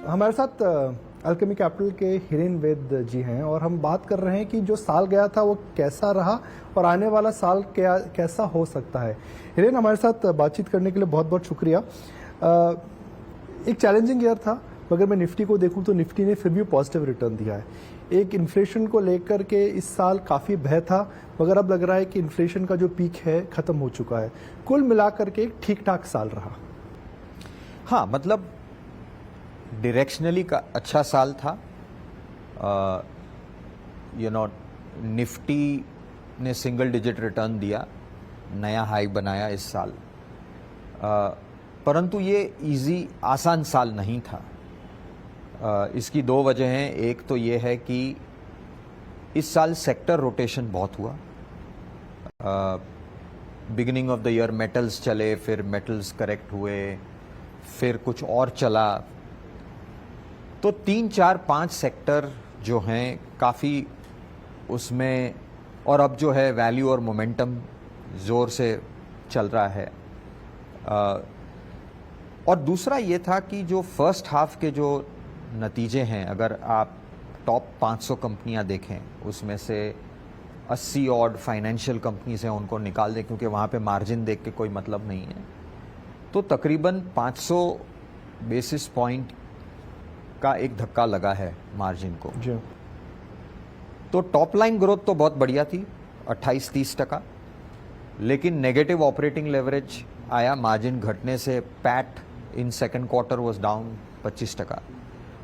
हमारे साथ Alchemy capital के हिरेन वेद जी हैं और हम बात कर रहे हैं कि जो साल गया था वो कैसा रहा और आने वाला साल कैसा हो सकता है। हिरेन, हमारे साथ बातचीत करने के लिए बहुत बहुत शुक्रिया। एक चैलेंजिंग ईयर था, मगर मैं निफ्टी को देखूं तो निफ्टी ने फिर भी पॉजिटिव रिटर्न दिया है। एक इन्फ्लेशन को लेकर के इस साल काफ़ी भय था, मगर अब लग रहा है कि इन्फ्लेशन का जो पीक है ख़त्म हो चुका है। कुल मिलाकर के एक ठीक ठाक साल रहा। हाँ, मतलब डायरेक्शनली का अच्छा साल था। निफ्टी ने सिंगल डिजिट रिटर्न दिया, नया हाई बनाया इस साल। परंतु ये आसान साल नहीं था। इसकी दो वजह हैं। एक तो ये है कि इस साल सेक्टर रोटेशन बहुत हुआ। Beginning of the year metals चले, फिर मेटल्स करेक्ट हुए, फिर कुछ और चला। तो 3, 4, 5 सेक्टर जो हैं काफ़ी उसमें, और अब जो है वैल्यू और मोमेंटम ज़ोर से चल रहा है। और दूसरा ये था कि जो फर्स्ट हाफ के जो नतीजे हैं, अगर आप टॉप 500 कंपनियां देखें, उसमें से 80 ऑड फाइनेंशियल कंपनीज हैं, उनको निकाल दें क्योंकि वहाँ पे मार्जिन देख के कोई मतलब नहीं है, तो तकरीबन 500 बेसिस पॉइंट का एक धक्का लगा है मार्जिन को जी। तो टॉप लाइन ग्रोथ तो बहुत बढ़िया थी, 28-30%, लेकिन नेगेटिव ऑपरेटिंग लेवरेज आया मार्जिन घटने से। PAT in second quarter was down 25%।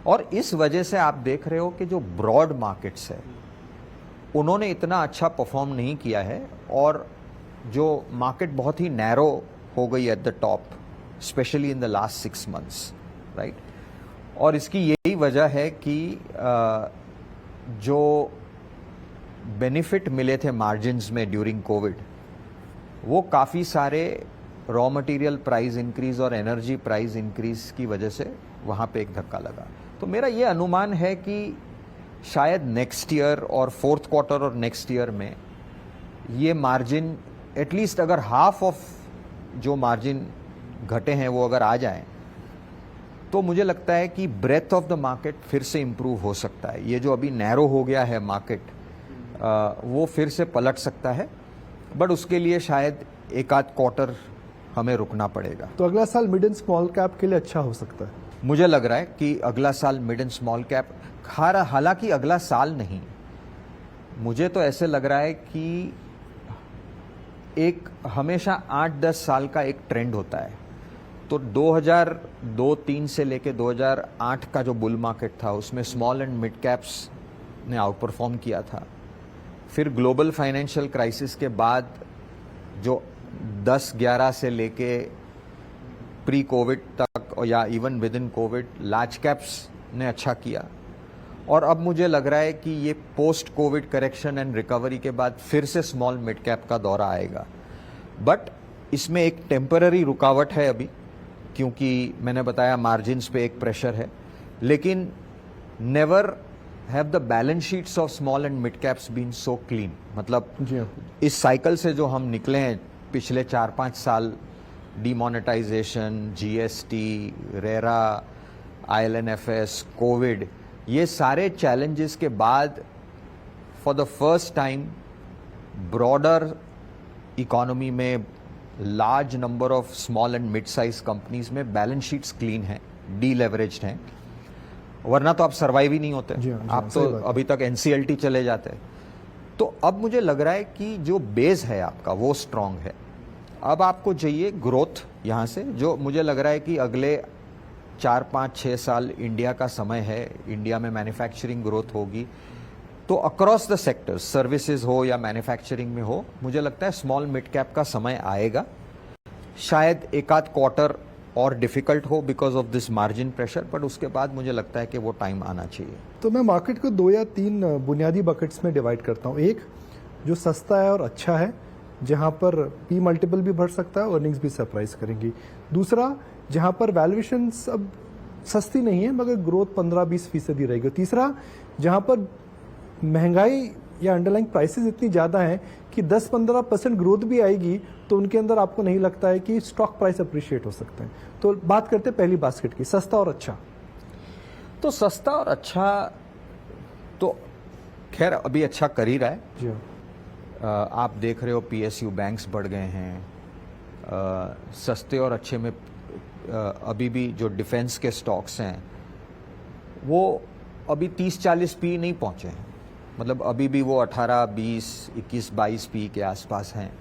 और इस वजह से आप देख रहे हो कि जो ब्रॉड मार्केट्स है उन्होंने इतना अच्छा परफॉर्म नहीं किया है, और जो मार्केट बहुत ही नैरो हो गई at the top, specially in the last 6 months, right. और इसकी यही वजह है कि जो बेनिफिट मिले थे मार्जिन्स में ड्यूरिंग कोविड, वो काफ़ी सारे रॉ मटेरियल प्राइस इंक्रीज और एनर्जी प्राइस इंक्रीज की वजह से वहाँ पे एक धक्का लगा। तो मेरा ये अनुमान है कि शायद नेक्स्ट ईयर और फोर्थ क्वार्टर और नेक्स्ट ईयर में ये मार्जिन एटलीस्ट अगर हाफ ऑफ जो मार्जिन घटे हैं वो अगर आ जाएं, तो मुझे लगता है कि ब्रेथ ऑफ द मार्केट फिर से इम्प्रूव हो सकता है। ये जो अभी नैरो हो गया है मार्केट, वो फिर से पलट सकता है, बट उसके लिए शायद एक आध क्वार्टर हमें रुकना पड़ेगा। तो अगला साल मिड एंड स्मॉल कैप के लिए अच्छा हो सकता है। मुझे लग रहा है कि अगला साल मिड एंड स्मॉल कैप, हालांकि अगला साल नहीं, मुझे तो ऐसे लग रहा है कि एक हमेशा 8-10 साल का एक ट्रेंड होता है। तो 2002-03 से लेके 2008 का जो बुल मार्केट था, उसमें स्मॉल एंड मिड कैप्स ने आउट परफॉर्म किया था। फिर ग्लोबल फाइनेंशियल क्राइसिस के बाद जो 10-11 से लेके प्री कोविड तक, और या even with in Covid, large caps ने अच्छा किया। और अब मुझे लग रहा है कि ये post Covid correction and recovery के बाद फिर से स्मॉल मिड कैप का दौरा आएगा। बट इसमें एक टेम्पररी रुकावट है अभी, क्योंकि मैंने बताया मार्जिन्स पे एक प्रेशर है। लेकिन never have the balance sheets of small and mid caps been so clean. मतलब इस साइकिल से जो हम निकले हैं पिछले 4-5 साल, demonetisation, GST, RERA, IL&FS, Covid, ये सारे चैलेंजेस के बाद for the first time broader economy में large number of small and mid size companies में बैलेंस शीट्स क्लीन हैं, डीलेवरेज्ड हैं, वरना तो आप सर्वाइव ही नहीं होते। आप तो अभी तक NCLT चले जाते। तो अब मुझे लग रहा है कि जो बेस है आपका वो स्ट्रांग है। अब आपको चाहिए ग्रोथ यहाँ से, जो मुझे लग रहा है कि अगले 4-5-6 साल इंडिया का समय है। इंडिया में मैन्युफैक्चरिंग ग्रोथ होगी, तो अक्रॉस द सेक्टर्स, सर्विसेज हो या मैन्युफैक्चरिंग में हो, मुझे लगता है स्मॉल मिड कैप का समय आएगा। शायद एक आध क्वार्टर और डिफिकल्ट हो because of this margin pressure, but उसके बाद मुझे लगता है कि वो टाइम आना चाहिए। तो मैं मार्केट को 2 या 3 बुनियादी बकेट्स में डिवाइड करता हूँ। एक जो सस्ता है और अच्छा है, जहाँ पर पी मल्टीपल भी बढ़ सकता है, अर्निंग्स भी सरप्राइज करेंगी। दूसरा, जहाँ पर वैल्यूएशंस अब सस्ती नहीं है मगर ग्रोथ 15-20% रहेगी। तीसरा, जहाँ पर महंगाई या अंडरलाइंग प्राइसेस इतनी ज़्यादा हैं कि 10-15% ग्रोथ भी आएगी तो उनके अंदर आपको नहीं लगता है कि स्टॉक प्राइस अप्रिशिएट हो सकते हैं। तो बात करते हैं पहली बास्केट की, सस्ता और अच्छा। तो सस्ता और अच्छा तो खैर अभी अच्छा कर ही रहा है। जी हाँ। आप देख रहे हो पीएसयू बैंक्स बढ़ गए हैं। सस्ते और अच्छे में अभी भी जो डिफेंस के स्टॉक्स हैं वो अभी 30-40 पी नहीं पहुंचे हैं, मतलब अभी भी वो 18, 20, 21, 22 पी के आसपास हैं।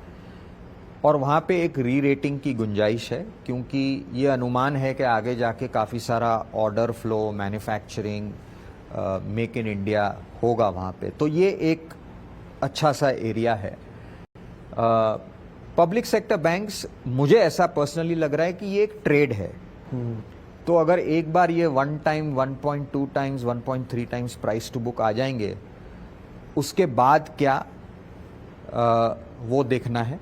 और वहाँ पे एक री रेटिंग की गुंजाइश है, क्योंकि ये अनुमान है कि आगे जाके काफ़ी सारा order flow, manufacturing, make in India होगा वहाँ पे, तो ये एक अच्छा सा एरिया है। पब्लिक सेक्टर बैंक्स, मुझे ऐसा पर्सनली लग रहा है कि ये एक ट्रेड है। तो अगर एक बार ये 1 time, 1.2 times, 1.3 times price to book आ जाएंगे, उसके बाद क्या वो देखना है,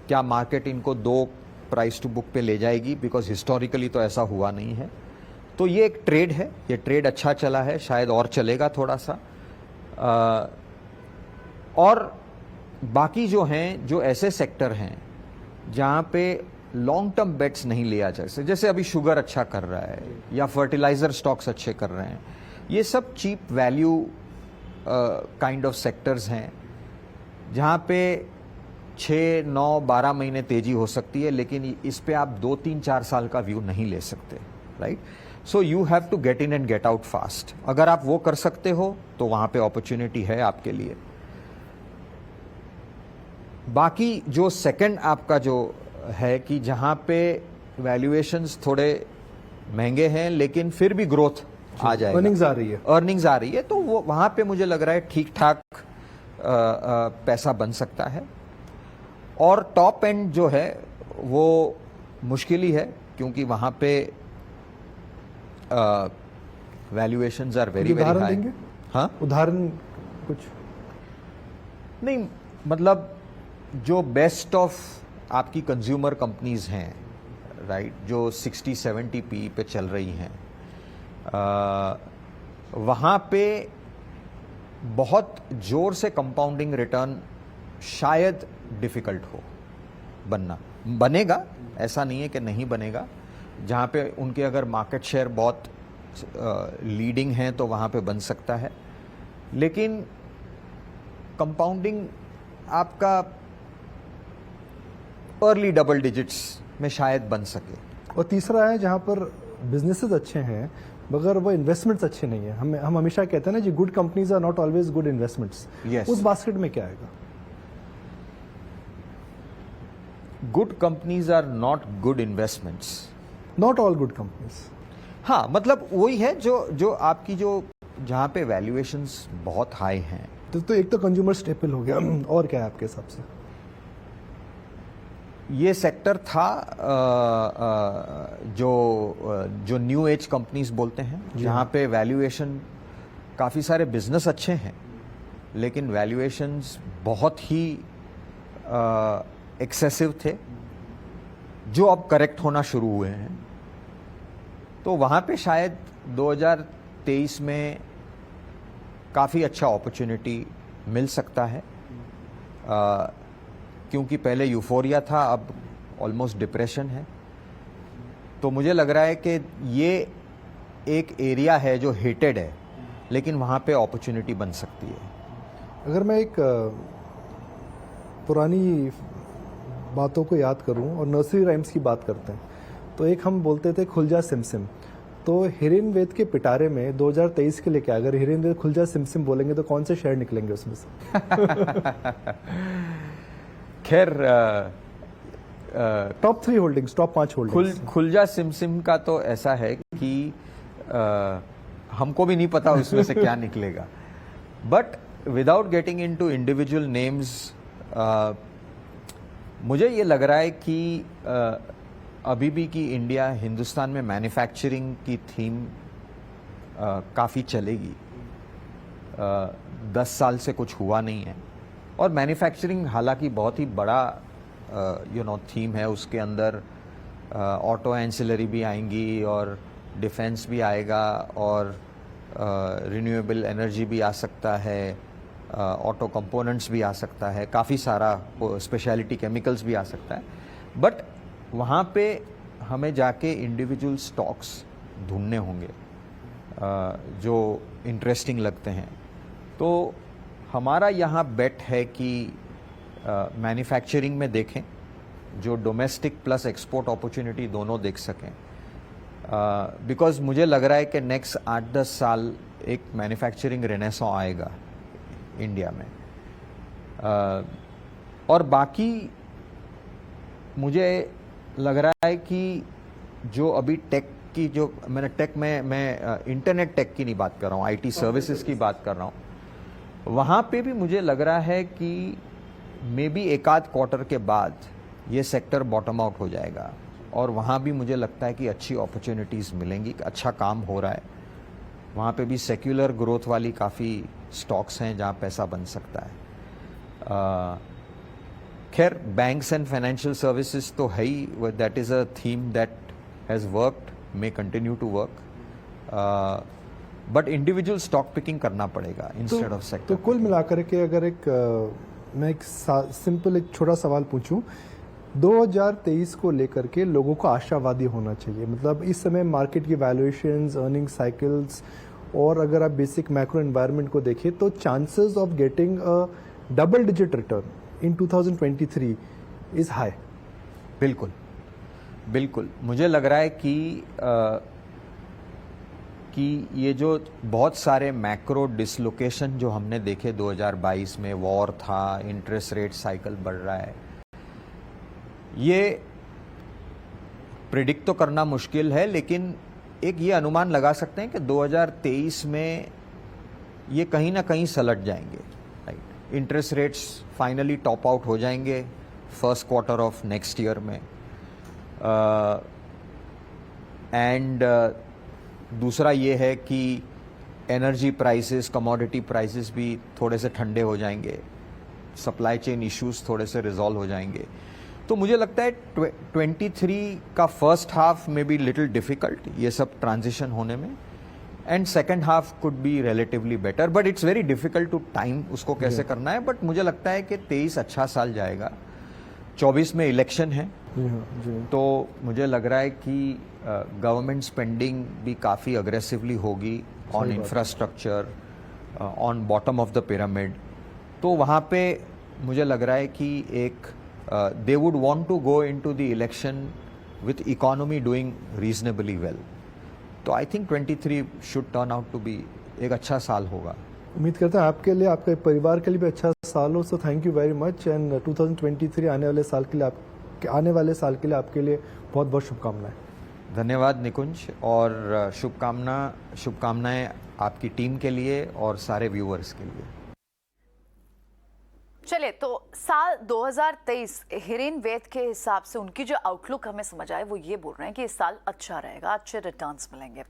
क्या मार्केट इनको 2 प्राइस टू बुक पे ले जाएगी, बिकॉज हिस्टोरिकली तो ऐसा हुआ नहीं है। तो ये एक ट्रेड है, ये ट्रेड अच्छा चला है, शायद और चलेगा थोड़ा सा। और बाकी जो हैं, जो ऐसे सेक्टर हैं जहाँ पे लॉन्ग टर्म बेट्स नहीं लिया जा सकता, जैसे अभी शुगर अच्छा कर रहा है या फर्टिलाइजर स्टॉक्स अच्छे कर रहे हैं, ये सब cheap value kind of sectors हैं जहाँ पे 6, 9, 12 महीने तेजी हो सकती है, लेकिन इस पे आप 2, 3, 4 साल का व्यू नहीं ले सकते, right? So you have to get in and get out fast. अगर आप वो कर सकते हो तो वहाँ पे अपॉर्चुनिटी है आपके लिए। बाकी जो सेकंड आपका जो है कि जहाँ पे वैल्यूएशंस थोड़े महंगे हैं लेकिन फिर भी ग्रोथ आ जाएगा, अर्निंग्स आ रही है, अर्निंग्स आ रही है, तो वो वहाँ पे मुझे लग रहा है ठीक ठाक पैसा बन सकता है। और टॉप एंड जो है वो मुश्किल ही है, क्योंकि वहाँ पे वैल्यूएशंस आर वेरी वेरी उदाहरण हाई। देंगे? हाँ, उदाहरण कुछ नहीं, मतलब जो बेस्ट ऑफ आपकी कंज्यूमर कंपनीज हैं, राइट, जो 60-70 पी पे चल रही हैं, वहाँ पे बहुत जोर से कंपाउंडिंग रिटर्न शायद डिफिकल्ट हो बनना। बनेगा, ऐसा नहीं है कि नहीं बनेगा। जहाँ पे उनके अगर मार्केट शेयर बहुत लीडिंग हैं तो वहाँ पे बन सकता है, लेकिन कंपाउंडिंग आपका अर्ली डबल डिजिट्स में शायद बन सके। और तीसरा है जहाँ पर बिजनेसेस अच्छे हैं मगर वो इन्वेस्टमेंट्स अच्छे नहीं है। हम हमेशा कहते हैं ना जी, good companies are not always good investments. Yes. उस बास्केट में क्या आएगा? Good companies are not good investments. Not all good companies. हाँ, मतलब वही है जो आपकी जो जहाँ पे वैल्यूएशंस बहुत हाई हैं। तो एक तो कंज्यूमर स्टेपल हो गया, और क्या है आपके हिसाब से? ये सेक्टर था जो न्यू एज कंपनीज बोलते हैं, जहाँ पे वैल्यूएशन, काफ़ी सारे बिजनेस अच्छे हैं लेकिन वैल्यूएशंस बहुत ही एक्सेसिव थे, जो अब करेक्ट होना शुरू हुए हैं। तो वहाँ पे शायद 2023 में काफ़ी अच्छा अपॉर्चुनिटी मिल सकता है, क्योंकि पहले यूफोरिया था, अब ऑलमोस्ट डिप्रेशन है। तो मुझे लग रहा है कि ये एक एरिया है जो हेटेड है, लेकिन वहाँ पे अपॉर्चुनिटी बन सकती है। अगर मैं एक पुरानी बातों को याद करूं और नर्सरी राइम्स की बात करते हैं, तो एक हम बोलते थे खुलजा सिमसिम। तो हिरेन वेद के पिटारे में 2023 के लिए क्या, अगर हिरेन वेद खुलजा सिमसिम बोलेंगे तो कौन से शेयर निकलेंगे उसमें से? खैर, टॉप 3 होल्डिंग्स, टॉप 5 होल्डिंग्स। खुलजा सिमसिम का तो ऐसा है कि हमको भी नहीं पता उसमें से क्या निकलेगा। But without getting into individual names, मुझे ये लग रहा है कि अभी भी कि इंडिया, हिंदुस्तान में मैन्युफैक्चरिंग की थीम काफ़ी चलेगी। 10 साल से कुछ हुआ नहीं है, और मैन्युफैक्चरिंग हालांकि बहुत ही बड़ा थीम है। उसके अंदर ऑटो एंसिलरी भी आएंगी और डिफेंस भी आएगा और रिन्यूएबल एनर्जी भी आ सकता है, ऑटो कंपोनेंट्स भी आ सकता है, काफ़ी सारा स्पेशलिटी केमिकल्स भी आ सकता है। बट वहाँ पे हमें जाके इंडिविजुअल स्टॉक्स ढूंढने होंगे जो इंटरेस्टिंग लगते हैं। तो हमारा यहाँ बेट है कि मैन्युफैक्चरिंग में देखें, जो डोमेस्टिक प्लस एक्सपोर्ट अपॉर्चुनिटी दोनों देख सकें, बिकॉज मुझे लग रहा है कि नेक्स्ट 8-10 साल एक मैन्युफैक्चरिंग रेनेसॉ आएगा इंडिया में। और बाकी मुझे लग रहा है कि जो अभी टेक की, जो मैंने टेक में मैं इंटरनेट टेक की नहीं बात कर रहा हूँ, आईटी सर्विसेज की बात कर रहा हूँ, वहाँ पे भी मुझे लग रहा है कि मे बी एक आध क्वार्टर के बाद ये सेक्टर बॉटम आउट हो जाएगा और वहाँ भी मुझे लगता है कि अच्छी अपॉर्चुनिटीज़ मिलेंगी, अच्छा काम हो रहा है। वहाँ पे भी सेक्युलर ग्रोथ वाली काफ़ी स्टॉक्स हैं जहाँ पैसा बन सकता है। खैर बैंक्स एंड फाइनेंशियल सर्विसेज तो है ही, that is a theme that has worked, may continue to work, but individual stock picking करना पड़ेगा इंस्टेड ऑफ सेक्टर। तो कुल मिलाकर के अगर मैं एक सिंपल एक छोटा सवाल पूछूं, 2023 को लेकर के लोगों को आशावादी होना चाहिए। मतलब इस समय मार्केट की वैल्यूएशंस, अर्निंग साइकिल्स और अगर आप बेसिक मैक्रो एनवायरनमेंट को देखें तो chances of getting a double digit return in 2023 is high. बिल्कुल बिल्कुल, मुझे लग रहा है कि ये जो बहुत सारे मैक्रो डिसलोकेशन जो हमने देखे 2022 में, वॉर था, इंटरेस्ट रेट साइकिल बढ़ रहा है, ये प्रिडिक्ट तो करना मुश्किल है, लेकिन एक ये अनुमान लगा सकते हैं कि 2023 में ये कहीं ना कहीं सलट जाएंगे। Right, interest rates finally top out हो जाएंगे first quarter of next year में। एंड दूसरा ये है कि एनर्जी प्राइसेस, कमोडिटी प्राइसेस भी थोड़े से ठंडे हो जाएंगे, सप्लाई चेन इश्यूज थोड़े से रिजॉल्व हो जाएंगे। तो मुझे लगता है 23 का फर्स्ट हाफ में बी लिटिल डिफिकल्ट ये सब ट्रांजिशन होने में, and second half could be relatively better, but it's very difficult to time उसको कैसे करना है। बट मुझे लगता है कि 23 अच्छा साल जाएगा। 24 में इलेक्शन है, तो मुझे लग रहा है कि गवर्नमेंट स्पेंडिंग भी काफ़ी अग्रेसिवली होगी on infrastructure, on bottom of the pyramid. तो वहाँ पे मुझे लग रहा है कि एक they would want to go into the election with economy doing reasonably well. तो I think 23 should turn out to be एक अच्छा साल होगा। उम्मीद करता है आपके लिए, आपके परिवार के लिए भी अच्छा साल हो। So thank you very much, and 2023 आने वाले साल के लिए आपके लिए बहुत बहुत शुभकामनाएं। धन्यवाद निकुंज, और शुभकामनाएं आपकी टीम के लिए और सारे व्यूअर्स के लिए। चलिए, तो साल 2023 हिरेन वैद के हिसाब से उनकी जो आउटलुक हमें समझ आए वो ये बोल रहे हैं कि इस साल अच्छा रहेगा, अच्छे रिटर्न्स मिलेंगे।